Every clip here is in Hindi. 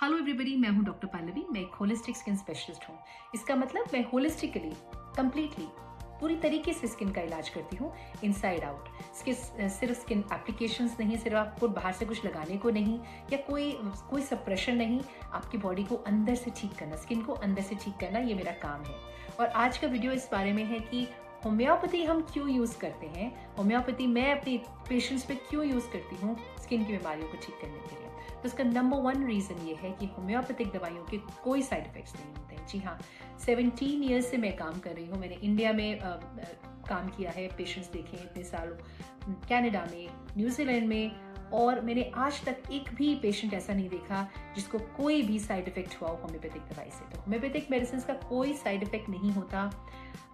हेलो एवरीबॉडी, मैं हूं डॉक्टर पल्लवी। मैं एक होलिस्टिक स्किन स्पेशलिस्ट हूं। इसका मतलब मैं होलिस्टिकली, कंप्लीटली, पूरी तरीके से स्किन का इलाज करती हूँ, इनसाइड आउट। सिर्फ स्किन एप्लीकेशंस नहीं, सिर्फ आपको बाहर से कुछ लगाने को नहीं, या कोई सप्रेशन नहीं। आपकी बॉडी को अंदर से ठीक करना, स्किन को अंदर से ठीक करना, ये मेरा काम है। और आज का वीडियो इस बारे में है कि होम्योपैथी हम क्यों यूज़ करते हैं, होम्योपैथी मैं अपने पेशेंट्स पे क्यों यूज़ करती हूँ स्किन की बीमारियों को ठीक करने के लिए। तो इसका नंबर 1 रीज़न ये है कि होम्योपैथिक दवाइयों के कोई साइड इफ़ेक्ट्स नहीं होते हैं। जी हाँ, 17 ईयर्स से मैं काम कर रही हूँ। मैंने इंडिया में काम किया है, पेशेंट्स देखे हैं इतने सालों, कनाडा में, न्यूजीलैंड में, और मैंने आज तक एक भी पेशेंट ऐसा नहीं देखा जिसको कोई भी साइड इफेक्ट हुआ हो होम्योपैथिक दवाई से। तो होम्योपैथिक मेडिसिन का कोई साइड इफेक्ट नहीं होता।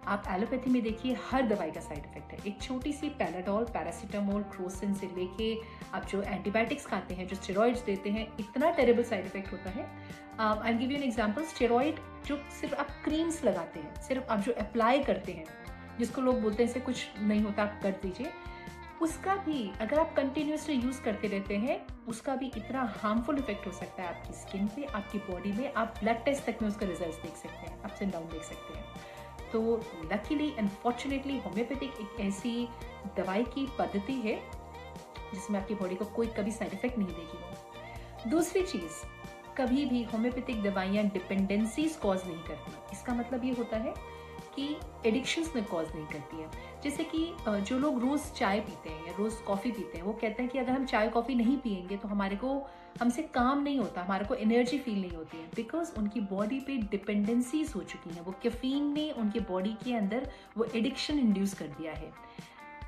आप एलोपैथी में देखिए, हर दवाई का साइड इफेक्ट है। एक छोटी सी पैराडोल, पैरासीटामोल, क्रोसिन से लेके आप जो एंटीबायोटिक्स खाते हैं, जो स्टेरॉइड्स देते हैं, इतना टेरेबल साइड इफेक्ट होता है। I give you an example. Steroid जो सिर्फ आप क्रीम्स लगाते हैं, सिर्फ आप जो अप्लाई करते हैं, जिसको लोग बोलते हैं इससे कुछ नहीं होता, आप कर दीजिए, उसका भी अगर आप कंटिन्यूसली यूज करते रहते हैं, उसका भी इतना हार्मफुल इफेक्ट हो सकता है आपकी स्किन पे, आपकी बॉडी में। आप ब्लड टेस्ट तक में उसका रिजल्ट देख सकते हैं, अप्स एंड डाउन देख सकते हैं। तो लकीली एंड फॉर्चुनेटली होम्योपैथिक एक ऐसी दवाई की पद्धति है जिसमें आपकी बॉडी को कोई कभी साइड इफेक्ट नहीं देगी वो। दूसरी चीज, कभी भी होम्योपैथिक दवाइयाँ डिपेंडेंसीज कॉज नहीं करती। इसका मतलब ये होता है कि एडिक्शंस में कॉज नहीं करती है। जैसे कि जो लोग रोज चाय पीते हैं या रोज कॉफी पीते हैं, वो कहते हैं कि अगर हम चाय कॉफी नहीं पियेंगे तो हमसे काम नहीं होता, हमारे को एनर्जी फील नहीं होती है, बिकॉज उनकी बॉडी पे डिपेंडेंसीज हो चुकी हैं। वो कैफीन ने उनके बॉडी के अंदर वो एडिक्शन इंड्यूस कर दिया है।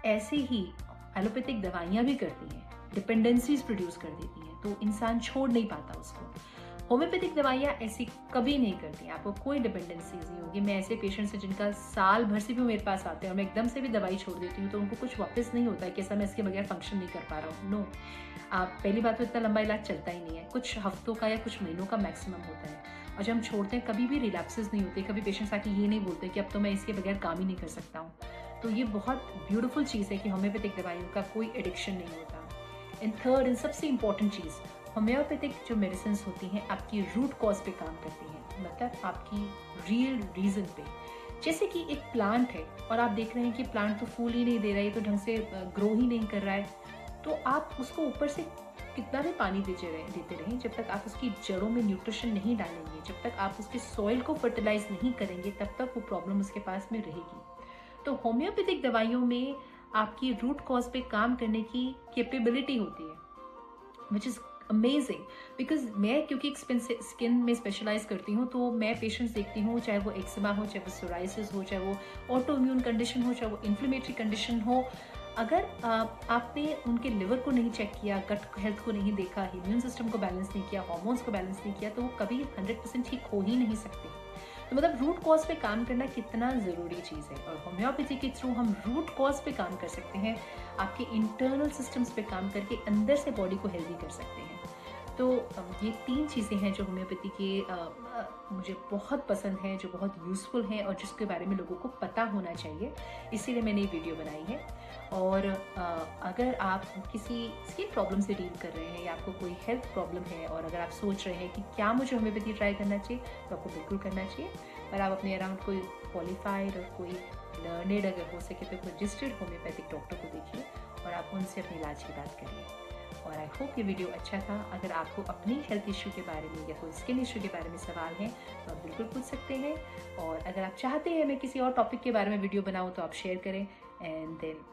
ऐसे ही एलोपैथिक दवाइयाँ भी करती हैं, डिपेंडेंसीज प्रोड्यूस कर देती हैं, तो इंसान छोड़ नहीं पाता उसको। होम्योपैथिक दवाइयाँ ऐसी कभी नहीं करती हैं, आपको कोई डिपेंडेंसीज नहीं होगी। मैं ऐसे पेशेंट्स हैं जिनका साल भर से भी मेरे पास आते हैं और मैं एकदम से भी दवाई छोड़ देती हूँ तो उनको कुछ वापस नहीं होता है कि ऐसा मैं इसके बगैर फंक्शन नहीं कर पा रहा हूँ। नो, आप पहली बात तो इतना लंबा इलाज चलता ही नहीं है, कुछ हफ्तों का या कुछ महीनों का मैक्सिमम होता है। और जब हम छोड़ते हैं कभी भी रिलैप्सेस नहीं होते, कभी पेशेंट्स आके ये नहीं बोलते कि अब तो मैं इसके बगैर काम ही नहीं कर सकता हूँ। तो ये बहुत ब्यूटीफुल चीज़ है कि होम्योपैथिक दवाइयों का कोई एडिक्शन नहीं होता। एंड थर्ड एंड सबसे इंपॉर्टेंट चीज़, होम्योपैथिक जो मेडिसिन होती हैं आपकी रूट कॉज पे काम करती हैं, मतलब आपकी रियल रीजन पे। जैसे कि एक प्लांट है और आप देख रहे हैं कि प्लांट तो फूल ही नहीं दे रहा है, तो ढंग से ग्रो ही नहीं कर रहा है, तो आप उसको ऊपर से कितना भी पानी देते रहें, जब तक आप उसकी जड़ों में न्यूट्रिशन नहीं डालेंगे, जब तक आप उसके सॉइल को फर्टिलाइज नहीं करेंगे, तब तक वो प्रॉब्लम उसके पास में रहेगी। तो होम्योपैथिक दवाइयों में आपकी रूट कॉज पे काम करने की कैपेबिलिटी होती है, विच इज़ अमेजिंग। बिकॉज मैं क्योंकि एक स्किन में स्पेशलाइज करती हूँ, तो मैं पेशेंट्स देखती हूँ, चाहे वो एक्जिमा हो, चाहे वो सोराइसिस हो, चाहे वो ऑटो इम्यून कंडीशन हो, चाहे वो इन्फ्लेमेटरी कंडीशन हो। अगर आपने उनके लिवर को नहीं चेक किया, गट हेल्थ को नहीं देखा, इम्यून सिस्टम को बैलेंस नहीं किया, हार्मोन्स को बैलेंस नहीं किया, तो वो कभी 100% ठीक हो ही नहीं सकते। तो मतलब रूट कॉज पे काम करना कितना ज़रूरी चीज़ है, और होम्योपैथी के थ्रू हम रूट कॉज पे काम कर सकते हैं, आपके इंटरनल सिस्टम्स पे काम करके अंदर से बॉडी को हेल्दी कर सकते हैं। तो ये 3 चीज़ें हैं जो होम्योपैथी के मुझे बहुत पसंद हैं, जो बहुत यूज़फुल हैं और जिसके बारे में लोगों को पता होना चाहिए, इसीलिए मैंने ये वीडियो बनाई है। और अगर आप किसी स्किन प्रॉब्लम से डील कर रहे हैं या आपको कोई हेल्थ प्रॉब्लम है, और अगर आप सोच रहे हैं कि क्या मुझे होम्योपैथी ट्राई करना चाहिए, तो आपको बिल्कुल करना चाहिए। पर आप अपने अराउंड कोई क्वालिफाइड और कोई लर्नेड अगर हो सके तो कोई रजिस्टर्ड होम्योपैथिक डॉक्टर को देखिए और आप उनसे अपने इलाज की बात करिए। और आई होप ये वीडियो अच्छा था। अगर आपको अपनी हेल्थ इशू के बारे में या कोई स्किन इशू के बारे में सवाल हैं तो आप बिल्कुल पूछ सकते हैं, और अगर आप चाहते हैं मैं किसी और टॉपिक के बारे में वीडियो बनाऊँ तो आप शेयर करें, and then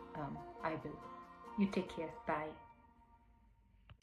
I will. You take care, bye.